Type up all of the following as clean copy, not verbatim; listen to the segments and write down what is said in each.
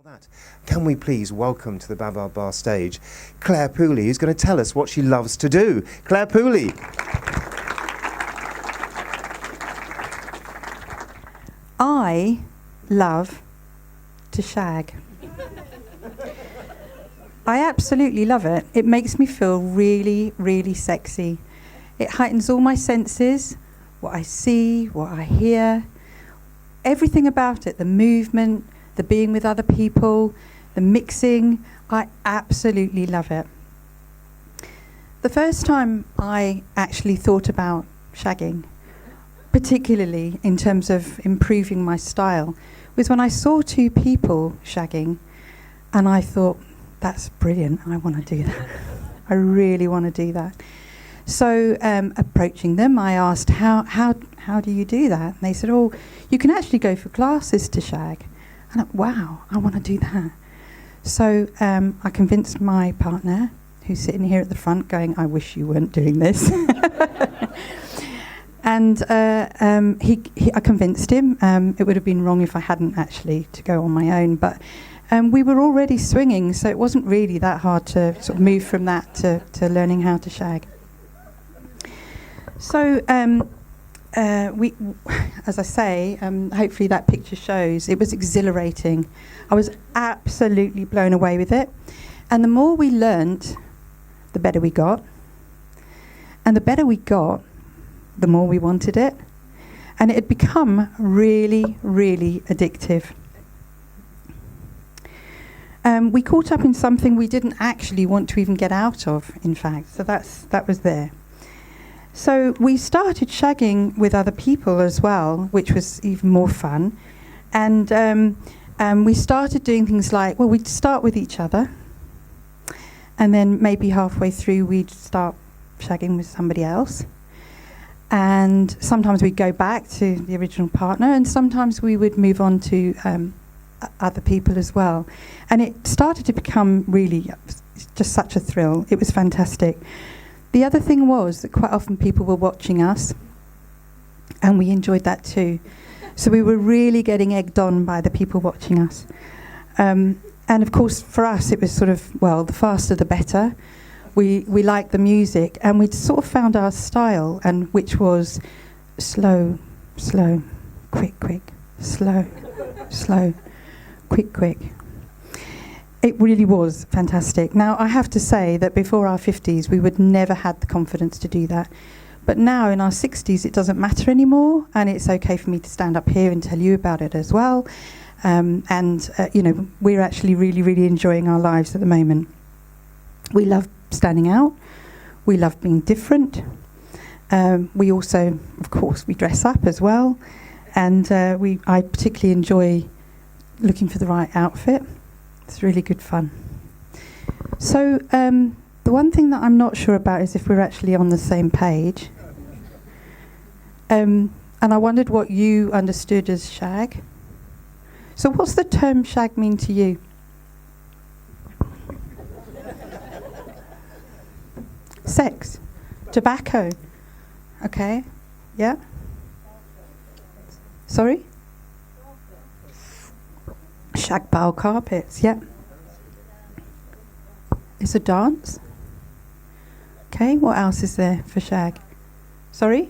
That. Can we please welcome to the Bavard Bar stage Claire Pooley, who's going to tell us what she loves to do. Claire Pooley. I love to shag. I absolutely love it. It makes me feel really, really sexy. It heightens all my senses, what I see, what I hear, everything about it, the movement, the being with other people, the mixing. I absolutely love it. The first time I actually thought about shagging, particularly in terms of improving my style, was when I saw two people shagging, and I thought, that's brilliant, I want to do that. I really want to do that. So approaching them, I asked, how do you do that? And they said, oh, you can actually go for classes to shag. And wow, I want to do that. So I convinced my partner, who's sitting here at the front going, I wish you weren't doing this. And I convinced him. It would have been wrong if I hadn't actually to go on my own. But we were already swinging, so it wasn't really that hard to sort of move from that to learning how to shag. So we, as I say, hopefully that picture shows, it was exhilarating. I was absolutely blown away with it. And the more we learnt, the better we got. And the better we got, the more we wanted it. And it had become really, really addictive. We caught up in something we didn't actually want to even get out of, in fact. So that was there. So we started shagging with other people as well, which was even more fun. And we started doing things like, well, we'd start with each other, and then maybe halfway through we'd start shagging with somebody else. And sometimes we'd go back to the original partner, and sometimes we would move on to other people as well. And it started to become really just such a thrill. It was fantastic. The other thing was that quite often people were watching us, and we enjoyed that too. So we were really getting egged on by the people watching us. And of course, for us, it was sort of, well, the faster the better. We liked the music, and we'd sort of found our style, and which was slow, slow, quick, quick, slow, slow, quick, quick. It really was fantastic. Now, I have to say that before our 50s, we would never had the confidence to do that. But now, in our 60s, it doesn't matter anymore, and it's okay for me to stand up here and tell you about it as well. You know, we're actually really, really enjoying our lives at the moment. We love standing out. We love being different. We also, of course, we dress up as well. And I particularly enjoy looking for the right outfit. It's really good fun. So the one thing that I'm not sure about is if we're actually on the same page. And I wondered what you understood as shag. So what's the term shag mean to you? Sex. Tobacco. Okay. Yeah. Sorry? Shag pile carpets, yeah. It's a dance. Okay, what else is there for shag? Sorry?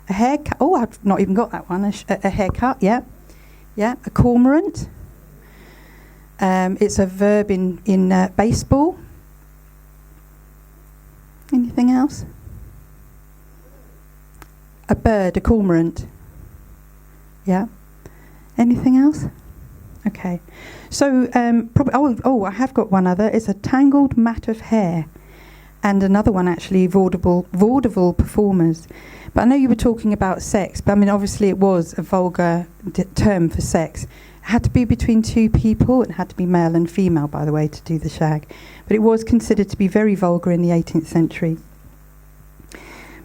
A haircut. Oh, I've not even got that one. A haircut, yeah. Yeah, a cormorant. It's a verb in baseball. Anything else? A bird, a cormorant. Yeah. Anything else? Okay, so probably. I have got one other. It's a tangled mat of hair, and another one actually vaudeville performers. But I know you were talking about sex. But I mean, obviously, it was a vulgar term for sex. It had to be between two people. It had to be male and female, by the way, to do the shag. But it was considered to be very vulgar in the 18th century.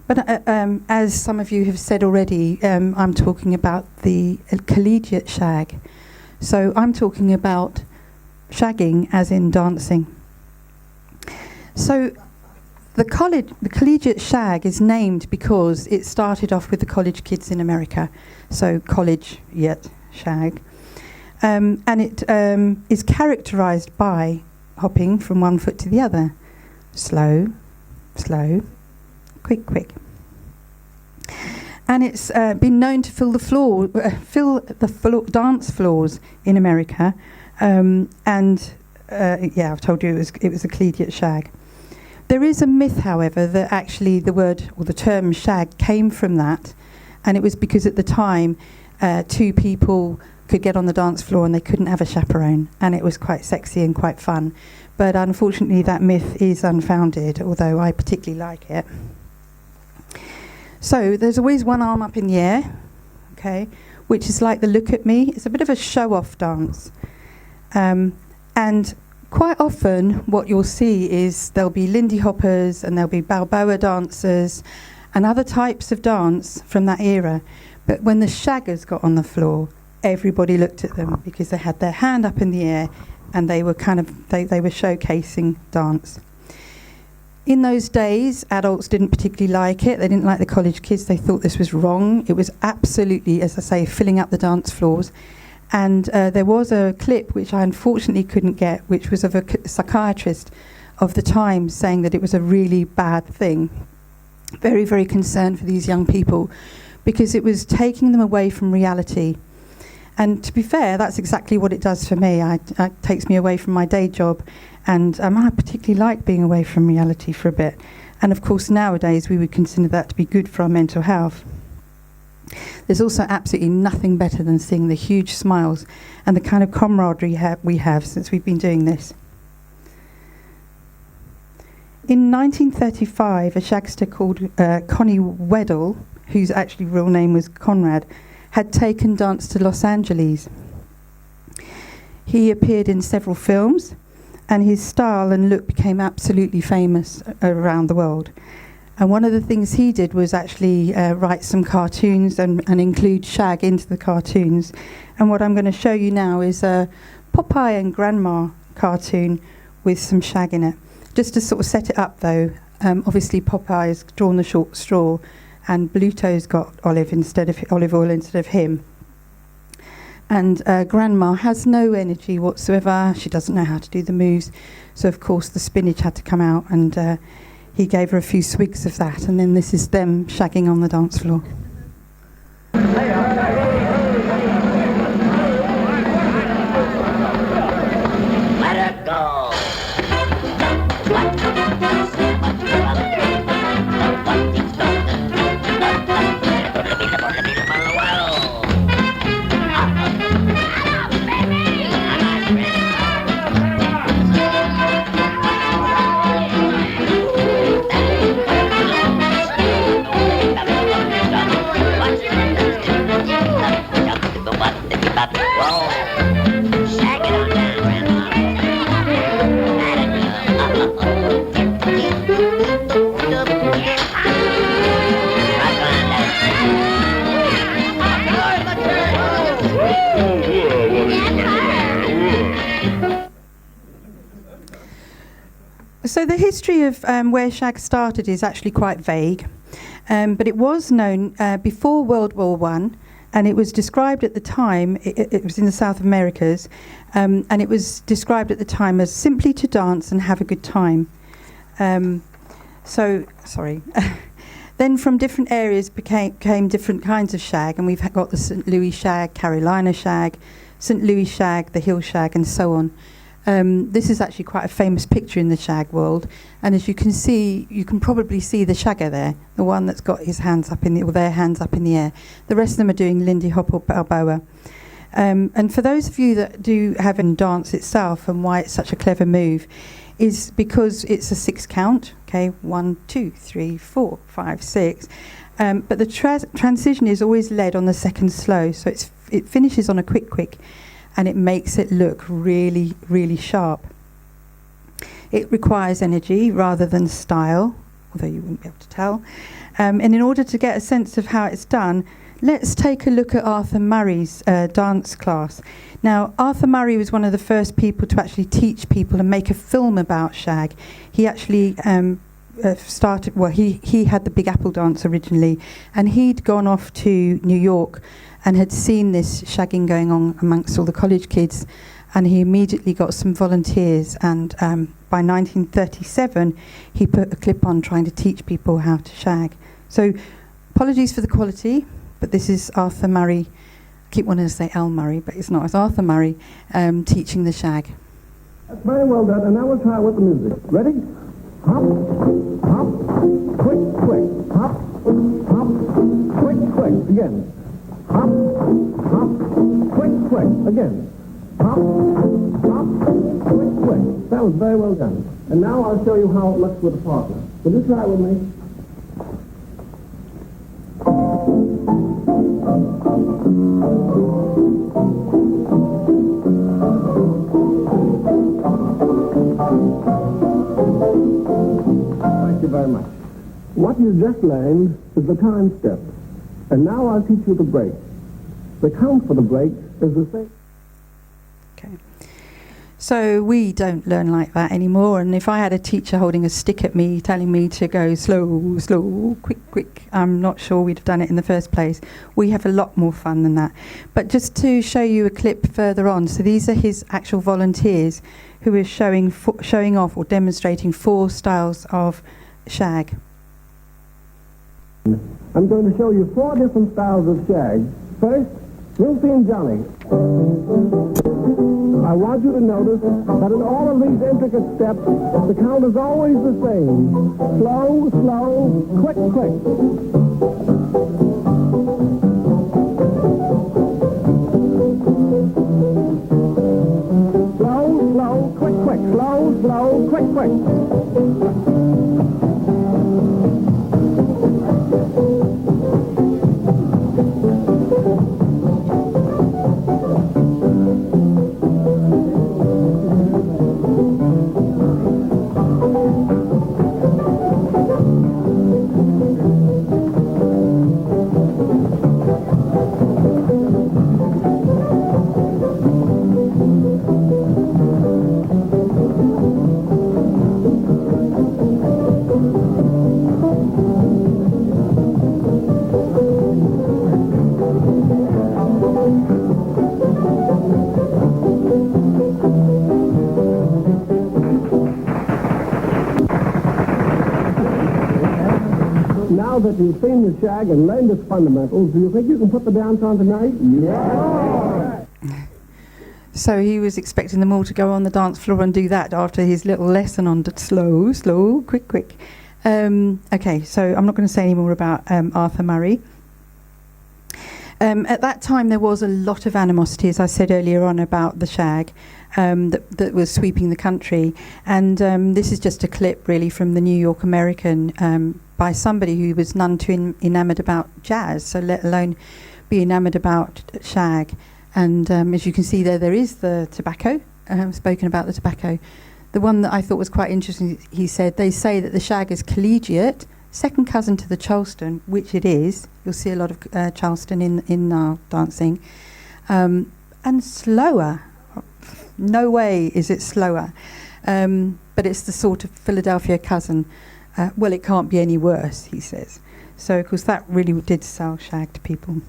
But as some of you have said already, I'm talking about the collegiate shag. So I'm talking about shagging as in dancing. So the collegiate shag is named because it started off with the college kids in America. So collegiate shag. And it is characterised by hopping from one foot to the other. Slow, slow, quick, quick. And it's been known to fill the dance floors in America. I've told you it was a collegiate shag. There is a myth, however, that actually the word or the term shag came from that, and it was because at the time two people could get on the dance floor and they couldn't have a chaperone, and it was quite sexy and quite fun. But unfortunately that myth is unfounded, although I particularly like it. So there's always one arm up in the air, okay, which is like the look at me. It's a bit of a show-off dance. And quite often what you'll see is there'll be Lindy Hoppers and there'll be Balboa dancers and other types of dance from that era. But when the shaggers got on the floor, everybody looked at them because they had their hand up in the air and they were they were showcasing dance. In those days, adults didn't particularly like it. They didn't like the college kids. They thought this was wrong. It was absolutely, as I say, filling up the dance floors. And there was a clip, which I unfortunately couldn't get, which was of a psychiatrist of the time saying that it was a really bad thing. Very, very concerned for these young people because it was taking them away from reality. And to be fair, that's exactly what it does for me. It takes me away from my day job. And I particularly like being away from reality for a bit. And of course, nowadays, we would consider that to be good for our mental health. There's also absolutely nothing better than seeing the huge smiles and the kind of camaraderie we have since we've been doing this. In 1935, a shagster called Connie Weddell, whose actually real name was Conrad, had taken dance to Los Angeles. He appeared in several films, and his style and look became absolutely famous around the world. And one of the things he did was actually write some cartoons and include shag into the cartoons. And what I'm going to show you now is a Popeye and Grandma cartoon with some shag in it. Just to sort of set it up, though, obviously Popeye's drawn the short straw, and Bluto's got olive oil instead of him. And Grandma has no energy whatsoever. She doesn't know how to do the moves. So, of course, the spinach had to come out, and he gave her a few swigs of that, and then this is them shagging on the dance floor. Let it go. So the history of where shag started is actually quite vague, but it was known before World War I, and it was described at the time, it was in the South Americas, and it was described at the time as simply to dance and have a good time. Then from different areas came different kinds of shag, and we've got the St. Louis shag, Carolina shag, St. Louis shag, the Hill shag, and so on. This is actually quite a famous picture in the shag world, and as you can see, you can probably see the shagger there, the one that's got his hands up their hands up in the air. The rest of them are doing Lindy Hop or Balboa. And for those of you that do have in dance itself and why it's such a clever move, is because it's a 6 count. Okay, 1, 2, 3, 4, 5, 6. But the transition is always led on the second slow, so it finishes on a quick. And it makes it look really, really sharp. It requires energy rather than style, although you wouldn't be able to tell. And in order to get a sense of how it's done, let's take a look at Arthur Murray's dance class. Now, Arthur Murray was one of the first people to actually teach people and make a film about shag. He actually he had the Big Apple dance originally, and he'd gone off to New York and had seen this shagging going on amongst all the college kids, and he immediately got some volunteers, and by 1937 he put a clip on trying to teach people how to shag. So apologies for the quality, but this is Arthur Murray. I keep wanting to say Al Murray, but it's not. It's Arthur Murray teaching the shag. That's very well done, and now we'll try with the music. Ready? Hop, hop, quick, quick. Hop, hop, quick, quick. Again. Hop, hop, quick, quick. Again. Hop, hop, quick, quick. That was very well done. And now I'll show you how it looks with a partner. Will you try it with me? Thank you very much. What you just learned is the time step. And now I'll teach you the break. The count for the break is the same. Okay. So we don't learn like that anymore, and if I had a teacher holding a stick at me telling me to go slow, slow, quick, quick, I'm not sure we'd have done it in the first place. We have a lot more fun than that. But just to show you a clip further on, so these are his actual volunteers who are showing off or demonstrating 4 styles of shag. I'm going to show you 4 different styles of shag. First, Lucy and Johnny. I want you to notice that in all of these intricate steps, the count is always the same. Slow, slow, quick, quick. Slow, slow, quick, quick. Slow, slow, quick, quick. Now that you've seen the shag and learned its fundamentals, do you think you can put the dance on tonight? Yeah! So he was expecting them all to go on the dance floor and do that after his little lesson on slow, slow, quick, quick. Okay, so I'm not going to say any more about Arthur Murray. At that time, there was a lot of animosity, as I said earlier on, about the shag that was sweeping the country. And this is just a clip, really, from the New York American by somebody who was none too enamoured about jazz, so let alone be enamoured about shag. And as you can see there is the tobacco, spoken about the tobacco. The one that I thought was quite interesting, he said, they say that the shag is collegiate, second cousin to the Charleston, which it is. You'll see a lot of Charleston in our dancing. And slower. No way is it slower. But it's the sort of Philadelphia cousin. Well, it can't be any worse, he says. So, of course, that really did sell shag to people.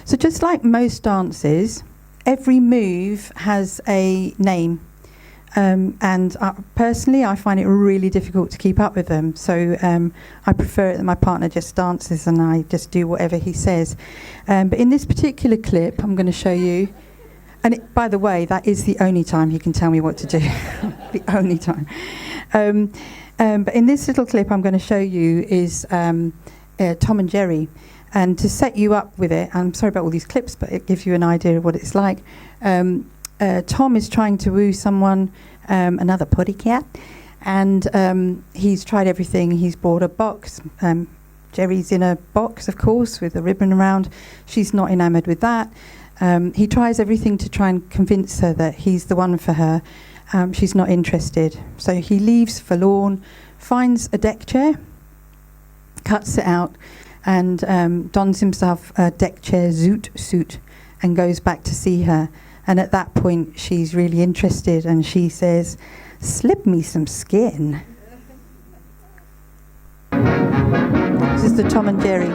So just like most dances, every move has a name. And personally, I find it really difficult to keep up with them. So I prefer it that my partner just dances and I just do whatever he says. But in this particular clip, I'm going to show you. And by the way, that is the only time he can tell me what to do. The only time. But in this little clip I'm going to show you is Tom and Jerry. And to set you up with it, I'm sorry about all these clips, but it gives you an idea of what it's like. Tom is trying to woo someone, another potty cat, and he's tried everything. He's bought a box. Jerry's in a box, of course, with a ribbon around. She's not enamoured with that. He tries everything to try and convince her that he's the one for her. She's not interested. So he leaves forlorn, finds a deck chair, cuts it out, and dons himself a deck chair suit and goes back to see her. And at that point, she's really interested, and she says, "Slip me some skin." This is the Tom and Jerry.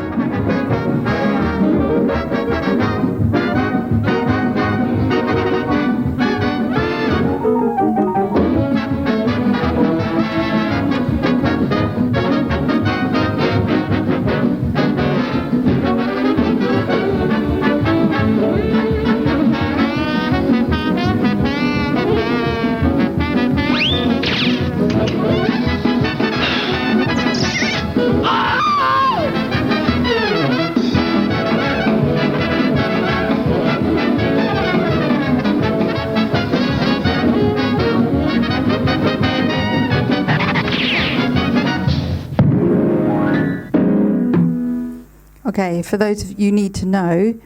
Okay, for those of you need to know,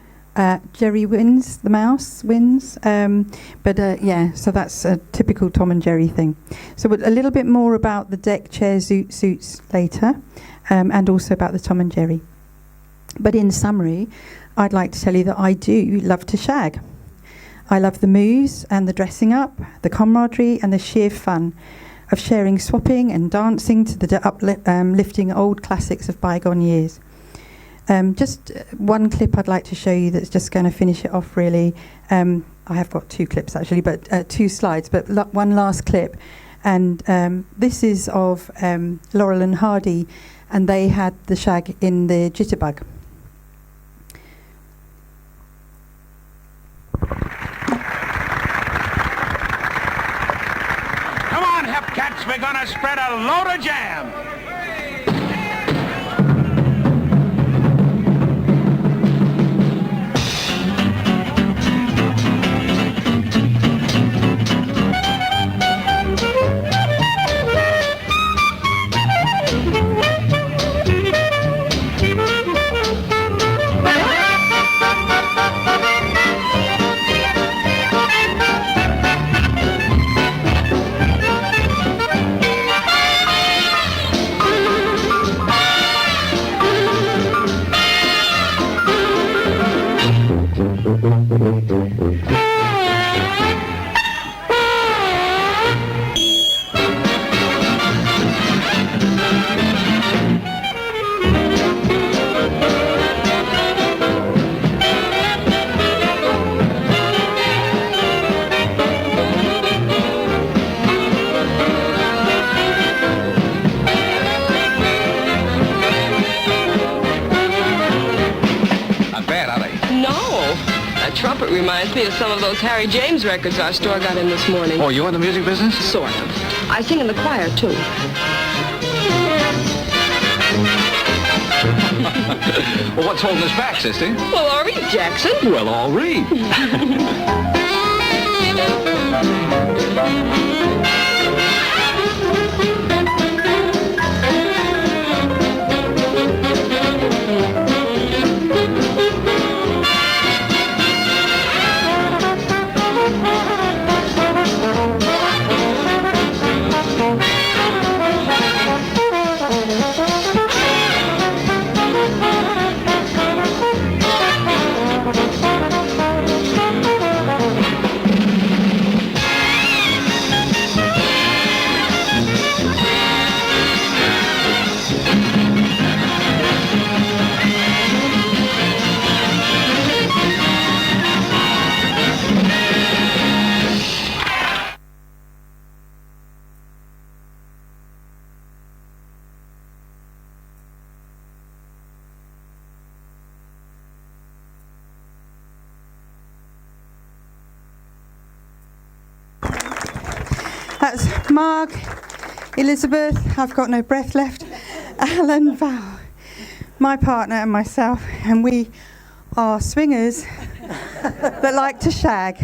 Jerry wins, the mouse wins. Yeah, so that's a typical Tom and Jerry thing. So a little bit more about the deck chair suits later, and also about the Tom and Jerry. But in summary, I'd like to tell you that I do love to shag. I love the moves and the dressing up, the camaraderie and the sheer fun of sharing, swapping and dancing to the uplifting old classics of bygone years. Just one clip I'd like to show you that's just going to finish it off really. I have got two clips actually, but 2 slides, but one last clip. And this is of Laurel and Hardy, and they had the shag in the Jitterbug. Come on, Hepcats, we're gonna spread a load of jam. Trumpet reminds me of some of those Harry James records our store got in this morning. Oh, you in the music business? Sort of. I sing in the choir, too. Well, what's holding us back, sister? Well, I'll read, Jackson. Well, I'll read. That's Marg, Elizabeth, I've got no breath left, Alan, Val, my partner and myself, and we are swingers that like to shag.